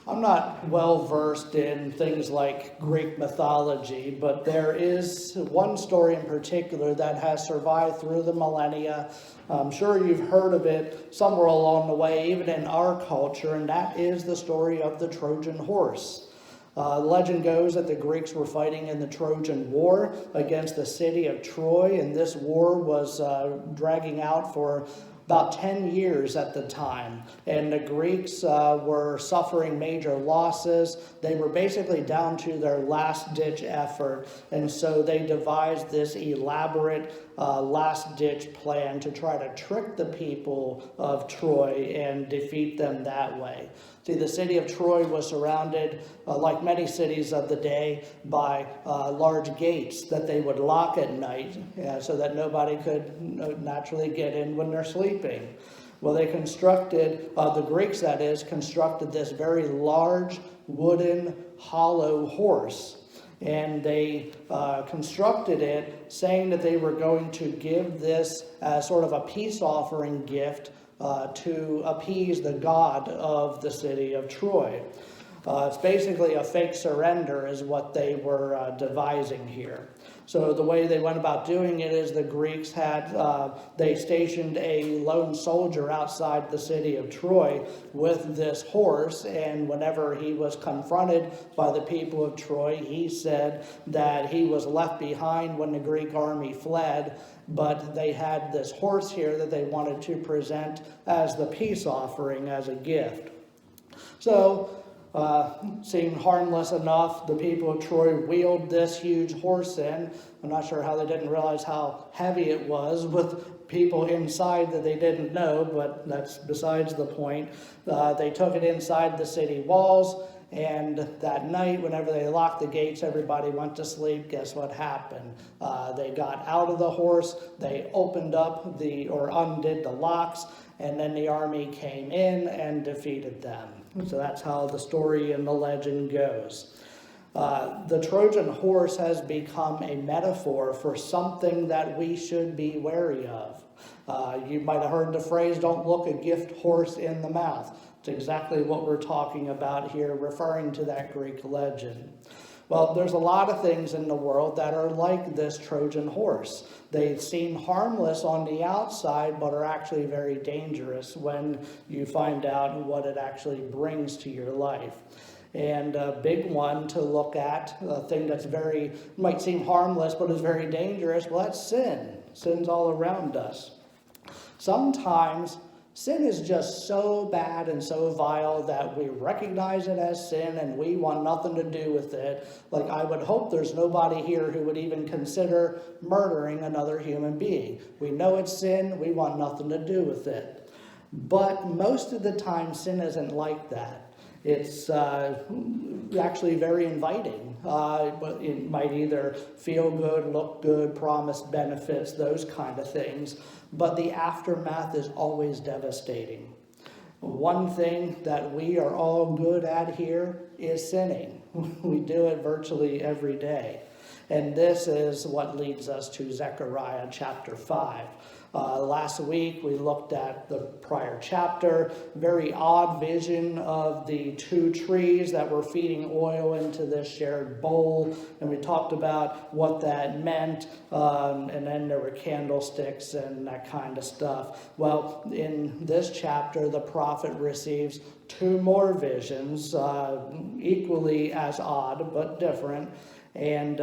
I'm not well versed in things like Greek mythology, but there is one story in particular that has survived through the millennia. I'm sure you've heard of it somewhere along the way, even in our culture, and that is the story of the Trojan horse. The legend goes that the Greeks were fighting in the Trojan War against the city of Troy, and this war was dragging out for about 10 years at the time. And the Greeks were suffering major losses. They were basically down to their last-ditch effort, and so they devised this elaborate last-ditch plan to try to trick the people of Troy and defeat them that way. See, the city of Troy was surrounded, like many cities of the day, by large gates that they would lock at night so that nobody could naturally get in when they're sleeping. Well, they constructed, the Greeks that is, constructed this very large wooden hollow horse. And they constructed it saying that they were going to give this as sort of a peace offering gift to appease the god of the city of Troy. It's basically a fake surrender is what they were devising here. So the way they went about doing it is the Greeks they stationed a lone soldier outside the city of Troy with this horse, and whenever he was confronted by the people of Troy, he said that he was left behind when the Greek army fled, but they had this horse here that they wanted to present as the peace offering, as a gift. So, seemed harmless enough, the people of Troy wheeled this huge horse in. I'm not sure how they didn't realize how heavy it was with people inside that they didn't know, but that's besides the point. They took it inside the city walls, and that night, whenever they locked the gates, everybody went to sleep. Guess what happened? They got out of the horse, they opened up or undid the locks, and then the army came in and defeated them. So that's how the story and the legend goes. The Trojan horse has become a metaphor for something that we should be wary of. You might have heard the phrase, "Don't look a gift horse in the mouth." It's exactly what we're talking about here, referring to that Greek legend. Well, there's a lot of things in the world that are like this Trojan horse. They seem harmless on the outside, but are actually very dangerous when you find out what it actually brings to your life. And a big one to look at, a thing that's might seem harmless, but is very dangerous, well, that's sin. Sin's all around us. Sometimes sin is just so bad and so vile that we recognize it as sin and we want nothing to do with it. Like, I would hope there's nobody here who would even consider murdering another human being. We know it's sin, we want nothing to do with it. But most of the time, sin isn't like that. It's actually very inviting. But it might either feel good, look good, promise benefits, those kind of things. But the aftermath is always devastating. One thing that we are all good at here is sinning. We do it virtually every day. And this is what leads us to Zechariah chapter 5. Last week we looked at the prior chapter, very odd vision of the two trees that were feeding oil into this shared bowl, and we talked about what that meant, and then there were candlesticks and that kind of stuff. Well, in this chapter, the prophet receives two more visions, equally as odd but different, and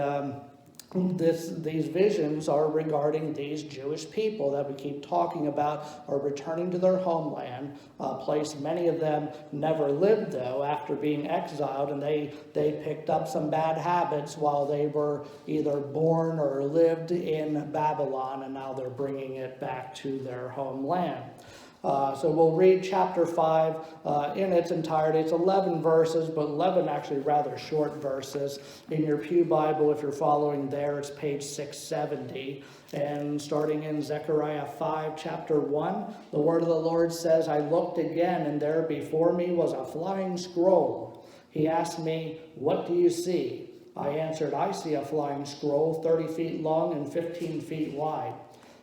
these visions are regarding these Jewish people that we keep talking about are returning to their homeland, a place many of them never lived, though, after being exiled, and they picked up some bad habits while they were either born or lived in Babylon, and now they're bringing it back to their homeland. So we'll read chapter 5 in its entirety. It's 11 verses, but 11 actually rather short verses. In your Pew Bible, if you're following there, it's page 670. And starting in Zechariah 5, chapter 1, the word of the Lord says, "I looked again, and there before me was a flying scroll. He asked me, 'What do you see?' I answered, 'I see a flying scroll 30 feet long and 15 feet wide.'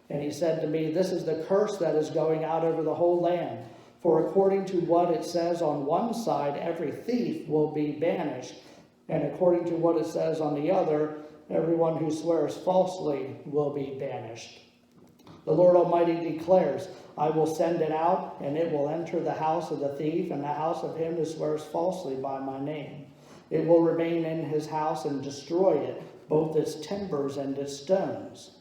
And he said to me, 'This is the curse that is going out over the whole land. For according to what it says on one side, every thief will be banished, and according to what it says on the other, everyone who swears falsely will be banished. The Lord Almighty declares, I will send it out, and it will enter the house of the thief and the house of him who swears falsely by my name. It will remain in his house and destroy it, both its timbers and its stones.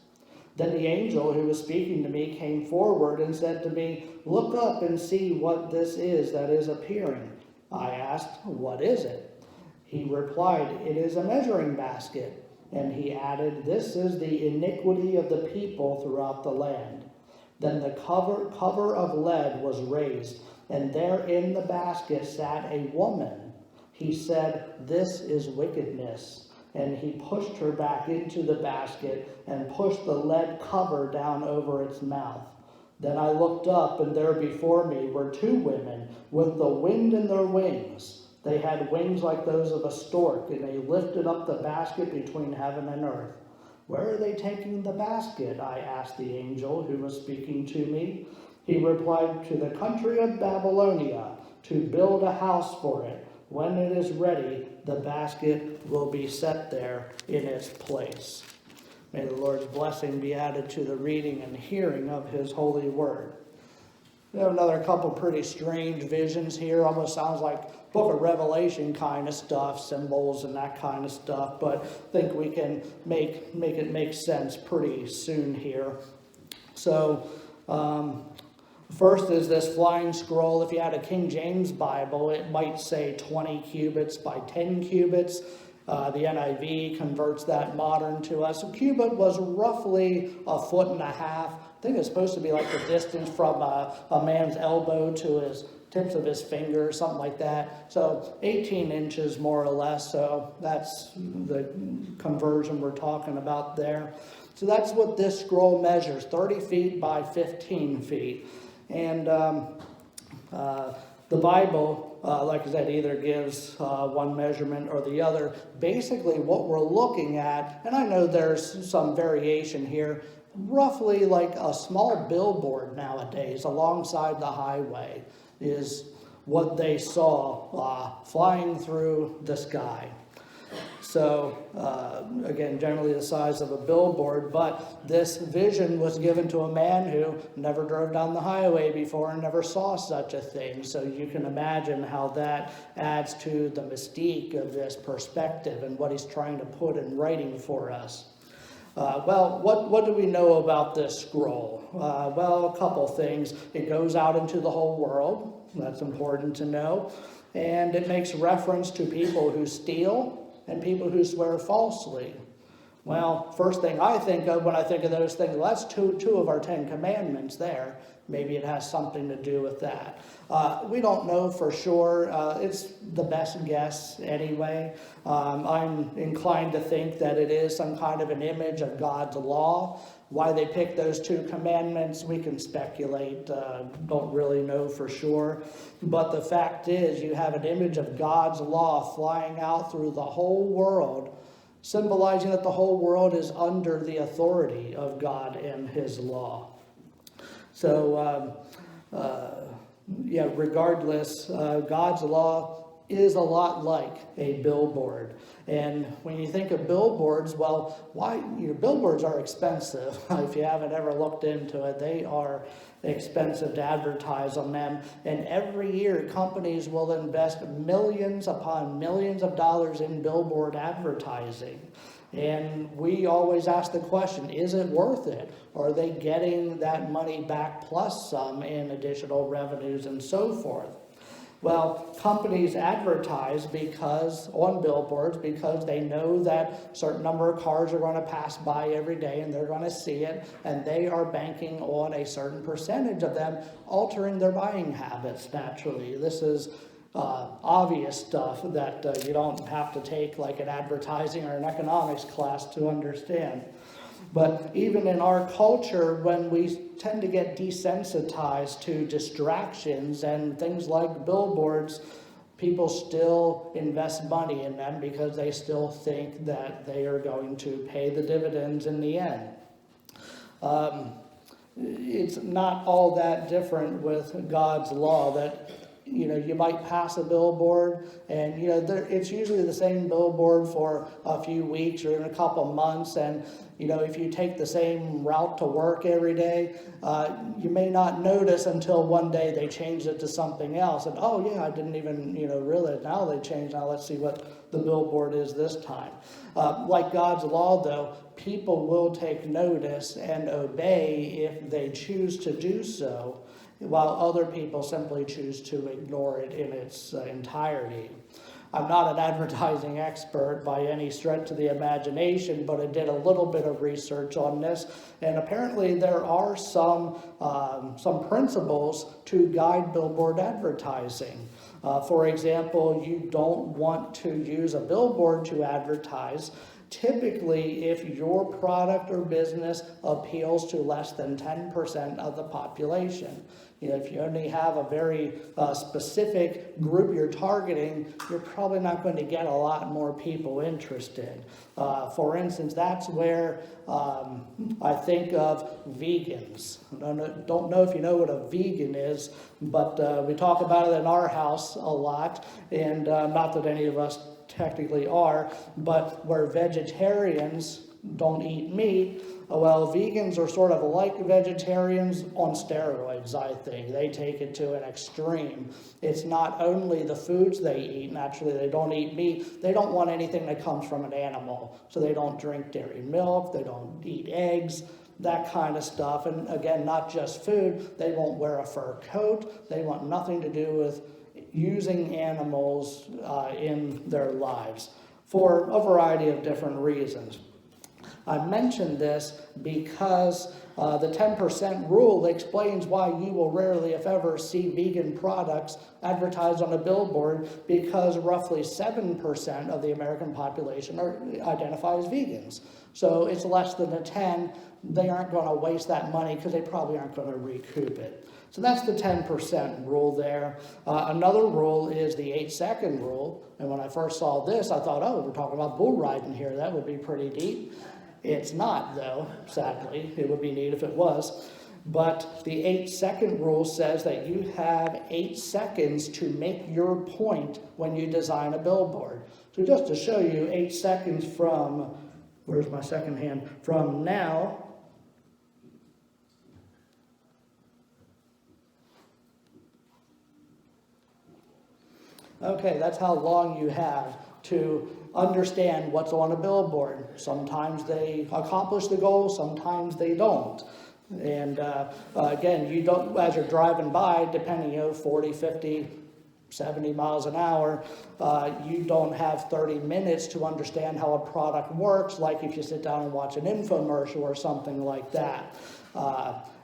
Then the angel who was speaking to me came forward and said to me, Look up and see what this is that is appearing. I asked, What is it? He replied, It is a measuring basket. And he added, This is the iniquity of the people throughout the land. Then the cover of lead was raised, and there in the basket sat a woman. He said, This is wickedness. And he pushed her back into the basket and pushed the lead cover down over its mouth. Then I looked up, and there before me were two women with the wind in their wings. They had wings like those of a stork, and they lifted up the basket between heaven and earth. Where are they taking the basket? I asked the angel who was speaking to me. He replied, To the country of Babylonia, to build a house for it. When it is ready, the basket will be set there in its place. May the Lord's blessing be added to the reading and hearing of his holy word. We have another couple pretty strange visions here. Almost sounds like Book of Revelation kind of stuff, symbols and that kind of stuff. But I think we can make it make sense pretty soon here. So, first is this flying scroll. If you had a King James Bible, it might say 20 cubits by 10 cubits. The NIV converts that modern to us. A cubit was roughly 1.5 feet. I think it's supposed to be like the distance from a man's elbow to his tips of his fingers, something like that. So 18 inches more or less. So that's the conversion we're talking about there. So that's what this scroll measures, 30 feet by 15 feet. And the Bible, like I said, either gives one measurement or the other. Basically, what we're looking at, and I know there's some variation here, roughly like a small billboard nowadays alongside the highway is what they saw flying through the sky. So, again, generally the size of a billboard, but this vision was given to a man who never drove down the highway before and never saw such a thing. So you can imagine how that adds to the mystique of this perspective and what he's trying to put in writing for us. Well, what do we know about this scroll? Well, a couple things. It goes out into the whole world. That's important to know. And it makes reference to people who steal and people who swear falsely. Well, first thing I think of when I think of those things, well, that's two of our 10 commandments there. Maybe it has something to do with that. We don't know for sure. It's the best guess anyway. I'm inclined to think that it is some kind of an image of God's law. Why they picked those 2 commandments, we can speculate. Don't really know for sure. But the fact is, you have an image of God's law flying out through the whole world, symbolizing that the whole world is under the authority of God and his law. So, regardless, God's law is a lot like a billboard. And when you think of billboards, well, billboards are expensive. If you haven't ever looked into it, they are expensive to advertise on them. And every year, companies will invest millions upon millions of dollars in billboard advertising. And we always ask the question, is it worth it? Are they getting that money back plus some in additional revenues and so forth? Well, companies advertise on billboards because they know that a certain number of cars are going to pass by every day and they're going to see it, and they are banking on a certain percentage of them altering their buying habits naturally. This is obvious stuff that you don't have to take like an advertising or an economics class to understand. But even in our culture, when we tend to get desensitized to distractions and things like billboards, people still invest money in them because they still think that they are going to pay the dividends in the end. it's not all that different with God's law, that you might pass a billboard and it's usually the same billboard for a few weeks or in a couple months, and if you take the same route to work every day, you may not notice until one day they change it to something else, and oh yeah, I didn't even realize now they changed. Now let's see what the billboard is this time. Like God's law, though, people will take notice and obey if they choose to do so, while other people simply choose to ignore it in its entirety. I'm not an advertising expert by any stretch of the imagination, but I did a little bit of research on this, and apparently there are some principles to guide billboard advertising. For example, you don't want to use a billboard to advertise typically if your product or business appeals to less than 10% of the population. If you only have a very specific group you're targeting, you're probably not going to get a lot more people interested. For instance, that's where I think of vegans. I don't know if you know what a vegan is, but we talk about it in our house a lot, and not that any of us technically are, but where vegetarians don't eat meat, well, vegans are sort of like vegetarians on steroids, I think. They take it to an extreme. It's not only the foods they eat, naturally they don't eat meat, they don't want anything that comes from an animal. So they don't drink dairy milk, they don't eat eggs, that kind of stuff. And again, not just food, they won't wear a fur coat, they want nothing to do with using animals in their lives for a variety of different reasons. I mentioned this because the 10% rule explains why you will rarely, if ever, see vegan products advertised on a billboard, because roughly 7% of the American population identify as vegans. So it's less than a 10. They aren't going to waste that money because they probably aren't going to recoup it. So that's the 10% rule there. Another rule is the 8-second rule. And when I first saw this, I thought, oh, we're talking about bull riding here. That would be pretty neat. It's not, though, sadly. It would be neat if it was. But the 8-second rule says that you have 8 seconds to make your point when you design a billboard. So just to show you, 8 seconds from, where's my second hand, from now. Okay, that's how long you have to understand what's on a billboard. Sometimes they accomplish the goal, sometimes they don't. And again, you don't, as you're driving by, depending, 40, 50, 70 miles an hour, you don't have 30 minutes to understand how a product works, like if you sit down and watch an infomercial or something like that.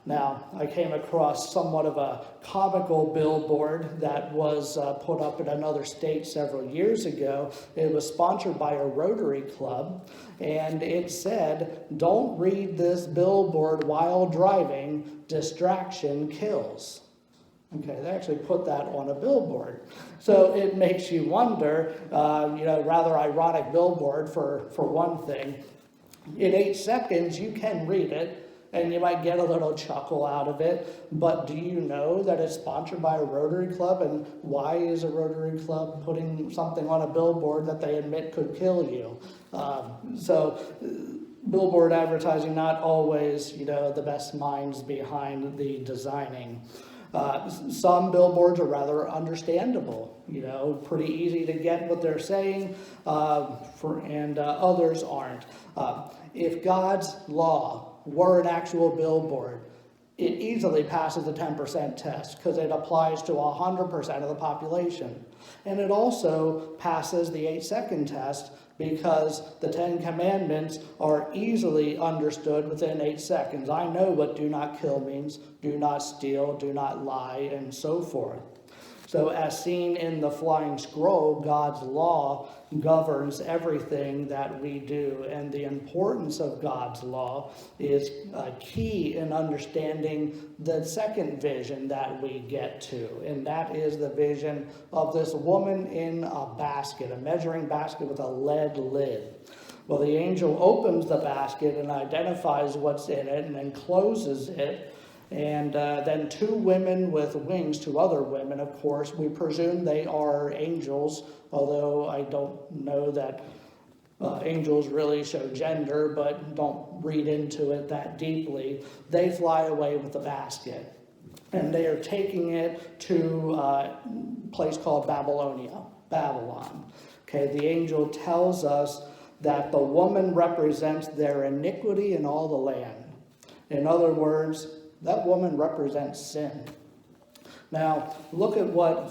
Now, I came across somewhat of a comical billboard that was put up in another state several years ago. It was sponsored by a Rotary Club, and it said, "Don't read this billboard while driving, distraction kills." Okay, they actually put that on a billboard. So it makes you wonder, rather ironic billboard for one thing. In 8 seconds, you can read it, and you might get a little chuckle out of it, but do you know that it's sponsored by a Rotary Club, and why is a Rotary Club putting something on a billboard that they admit could kill you? So billboard advertising, not always, the best minds behind the designing. Some billboards are rather understandable, pretty easy to get what they're saying, and others aren't. If God's law were an actual billboard, it easily passes the 10% test because it applies to 100% of the population. And it also passes the 8-second test because the 10 commandments are easily understood within 8 seconds. I know what do not kill means: do not steal, do not lie, and so forth. So as seen in the flying scroll, God's law governs everything that we do, and the importance of God's law is key in understanding the second vision that we get to, and that is the vision of this woman in a basket, a measuring basket with a lead lid. Well, the angel opens the basket and identifies what's in it and then closes it. And then two women with wings, two other women, of course. We presume they are angels, although I don't know that angels really show gender, but don't read into it that deeply. They fly away with the basket, and they are taking it to a place called Babylon. Okay, the angel tells us that the woman represents their iniquity in all the land. In other words, that woman represents sin. Now, look at what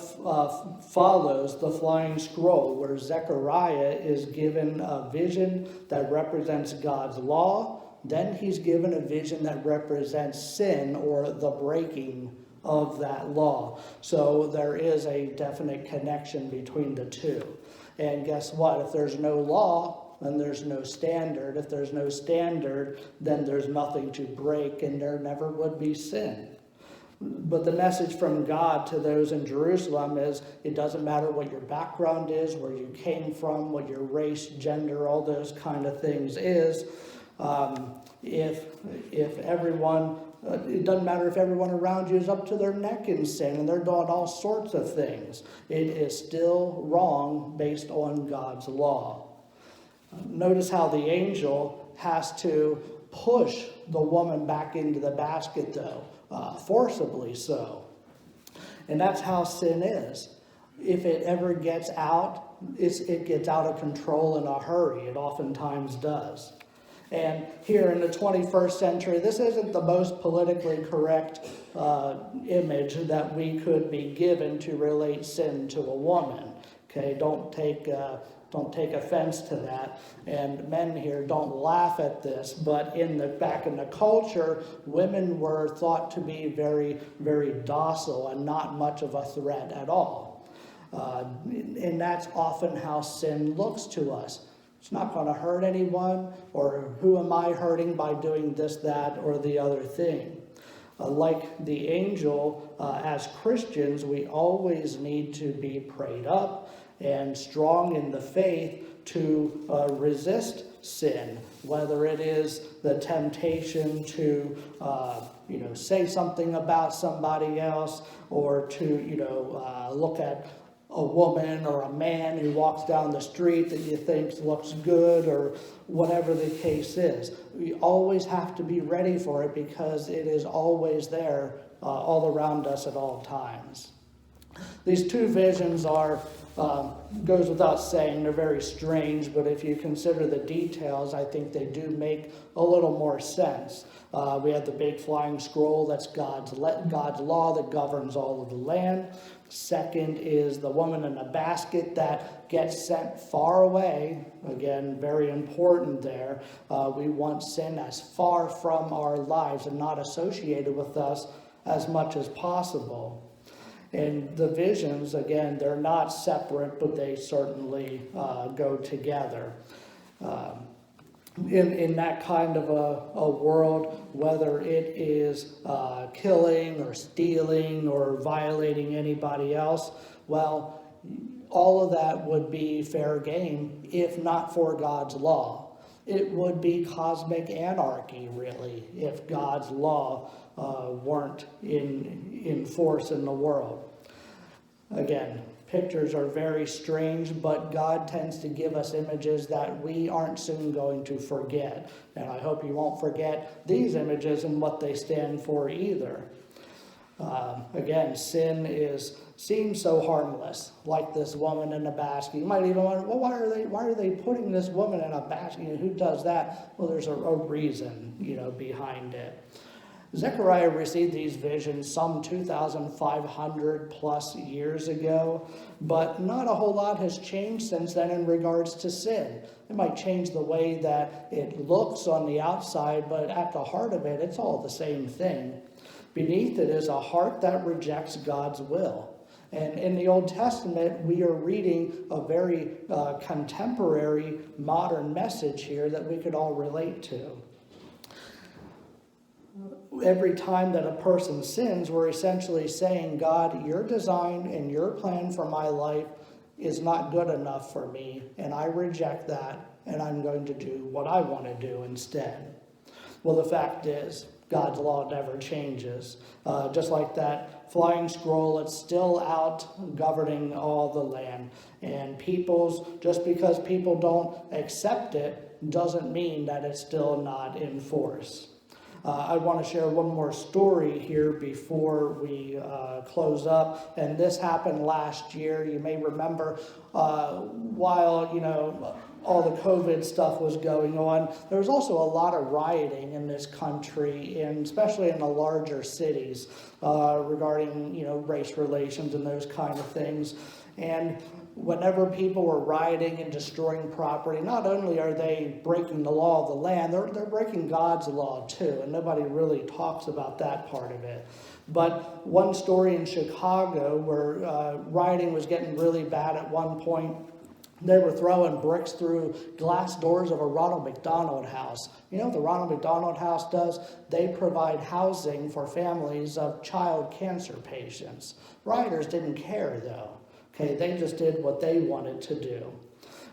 follows the flying scroll, where Zechariah is given a vision that represents God's law. Then he's given a vision that represents sin, or the breaking of that law. So there is a definite connection between the two. And guess what? If there's no law, then there's no standard. If there's no standard, then there's nothing to break, and there never would be sin. But the message from God to those in Jerusalem is, it doesn't matter what your background is, where you came from, what your race, gender, all those kind of things is. If everyone, it doesn't matter if everyone around you is up to their neck in sin and they're doing all sorts of things. It is still wrong based on God's law. Notice how the angel has to push the woman back into the basket, though, forcibly so. And that's how sin is. If it ever gets out, it gets out of control in a hurry. It oftentimes does. And here in the 21st century, this isn't the most politically correct image that we could be given to relate sin to a woman. Okay, don't take offense to that. And men here, don't laugh at this. But back in the culture, women were thought to be very, very docile and not much of a threat at all. And that's often how sin looks to us. It's not going to hurt anyone, or who am I hurting by doing this, that, or the other thing. Like the angel, as Christians, we always need to be prayed up and strong in the faith to resist sin, whether it is the temptation to say something about somebody else, or to look at a woman or a man who walks down the street that you think looks good, or whatever the case is. We always have to be ready for it, because it is always there all around us at all times. These two visions goes without saying, they're very strange, but if you consider the details, I think they do make a little more sense. We have the big flying scroll, that's God's law that governs all of the land. Second is the woman in a basket that gets sent far away. Again, very important there. We want sin as far from our lives and not associated with us as much as possible. And the visions, again, they're not separate, but they certainly go together. In that kind of a world, whether it is killing or stealing or violating anybody else, well, all of that would be fair game if not for God's law. It would be cosmic anarchy, really, if God's law weren't in force in the world. Again, pictures are very strange, but God tends to give us images that we aren't soon going to forget. And I hope you won't forget these images and what they stand for either. Again, sin seems so harmless, like this woman in a basket. You might even wonder, well, why are they putting this woman in a basket? Who does that? Well, there's a reason, behind it. Zechariah received these visions some 2,500 plus years ago, but not a whole lot has changed since then in regards to sin. It might change the way that it looks on the outside, but at the heart of it, it's all the same thing. Beneath it is a heart that rejects God's will. And in the Old Testament, we are reading a very contemporary, modern message here that we could all relate to. Every time that a person sins, we're essentially saying, God, your design and your plan for my life is not good enough for me, and I reject that, and I'm going to do what I want to do instead. Well, the fact is, God's law never changes. Just like that flying scroll, it's still out governing all the land. And just because people don't accept it doesn't mean that it's still not in force. I want to share one more story here before we close up. And this happened last year. You may remember while, all the COVID stuff was going on, there was also a lot of rioting in this country, and especially in the larger cities regarding, race relations and those kind of things. And whenever people were rioting and destroying property, not only are they breaking the law of the land, they're breaking God's law too, and nobody really talks about that part of it. But one story in Chicago where rioting was getting really bad at one point, they were throwing bricks through glass doors of a Ronald McDonald House. You know what the Ronald McDonald House does? They provide housing for families of child cancer patients. Rioters didn't care though. Okay, they just did what they wanted to do.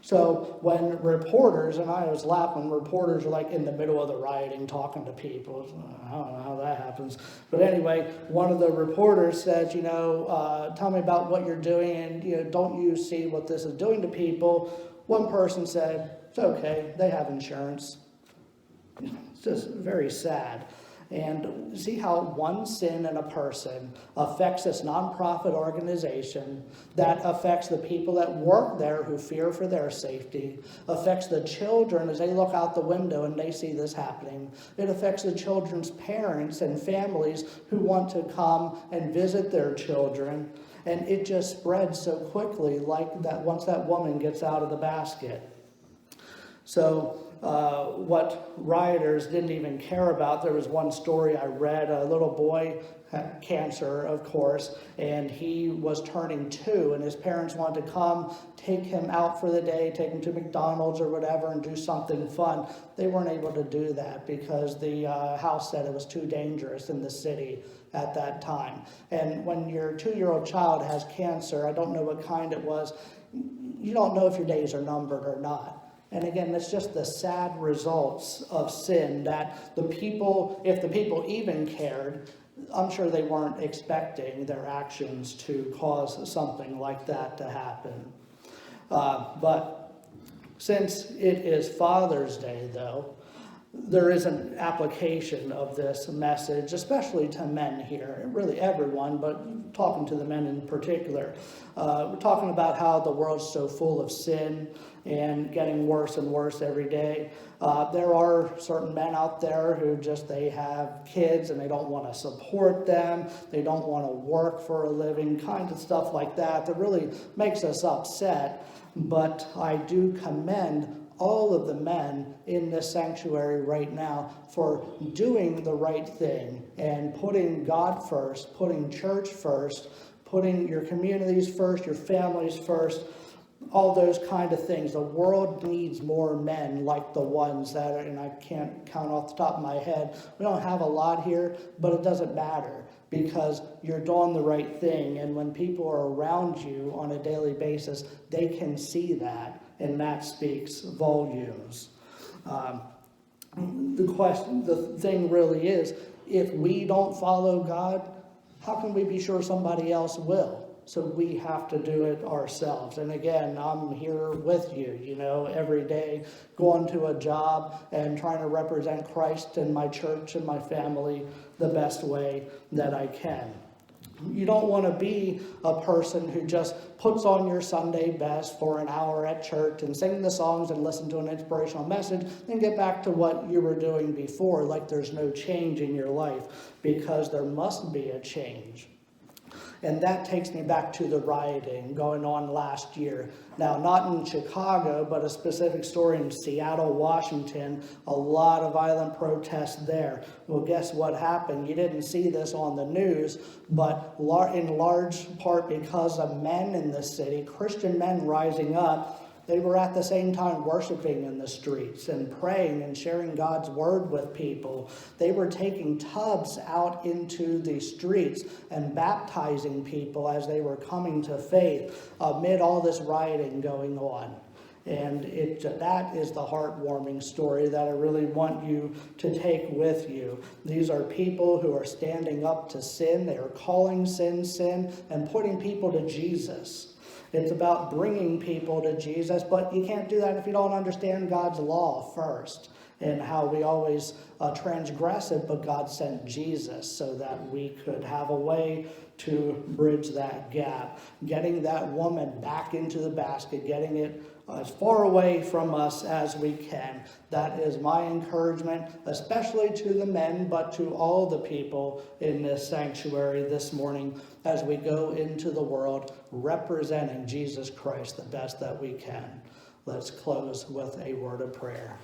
So when reporters, and I was laughing, reporters are like in the middle of the rioting talking to people. I don't know how that happens. But anyway, one of the reporters says, tell me about what you're doing, and don't you see what this is doing to people? One person said, it's okay, they have insurance. It's just very sad. And see how one sin in a person affects this nonprofit organization, that affects the people that work there who fear for their safety, affects the children as they look out the window and they see this happening. It affects the children's parents and families who want to come and visit their children. And it just spreads so quickly, like that once that woman gets out of the basket. So what rioters didn't even care about, there was one story I read, a little boy had cancer, of course, and he was turning 2, and his parents wanted to come, take him out for the day, take him to McDonald's or whatever, and do something fun. They weren't able to do that because the house said it was too dangerous in the city at that time. And when your 2-year-old child has cancer, I don't know what kind it was, you don't know if your days are numbered or not. And again, that's just the sad results of sin, that if the people even cared, I'm sure they weren't expecting their actions to cause something like that to happen. But since it is Father's Day, though, there is an application of this message, especially to men here, really everyone, but talking to the men in particular. We're talking about how the world's so full of sin and getting worse and worse every day. There are certain men out there who they have kids and they don't want to support them. They don't want to work for a living, kind of stuff like that really makes us upset. But I do commend all of the men in this sanctuary right now for doing the right thing and putting God first, putting church first, putting your communities first, your families first, all those kind of things. The world needs more men like the ones that are, and I can't count off the top of my head. We don't have a lot here, but it doesn't matter because you're doing the right thing. And when people are around you on a daily basis, they can see that, and that speaks volumes. The thing really is, if we don't follow God, how can we be sure somebody else will? So we have to do it ourselves. And again, I'm here with you, every day, going to a job and trying to represent Christ in my church and my family the best way that I can. You don't want to be a person who just puts on your Sunday best for an hour at church and sing the songs and listen to an inspirational message, then get back to what you were doing before, like there's no change in your life, because there must be a change. And that takes me back to the rioting going on last year. Now, not in Chicago, but a specific story in Seattle, Washington. A lot of violent protests there. Well, guess what happened? You didn't see this on the news, but in large part because of men in the city, Christian men rising up, they were at the same time worshiping in the streets and praying and sharing God's word with people. They were taking tubs out into the streets and baptizing people as they were coming to faith amid all this rioting going on. And that is the heartwarming story that I really want you to take with you. These are people who are standing up to sin. They are calling sin, sin, and putting people to Jesus. It's about bringing people to Jesus, but you can't do that if you don't understand God's law first and how we always transgress it, but God sent Jesus so that we could have a way to bridge that gap, getting that woman back into the basket, getting it as far away from us as we can. That is my encouragement, especially to the men, but to all the people in this sanctuary this morning as we go into the world representing Jesus Christ the best that we can. Let's close with a word of prayer.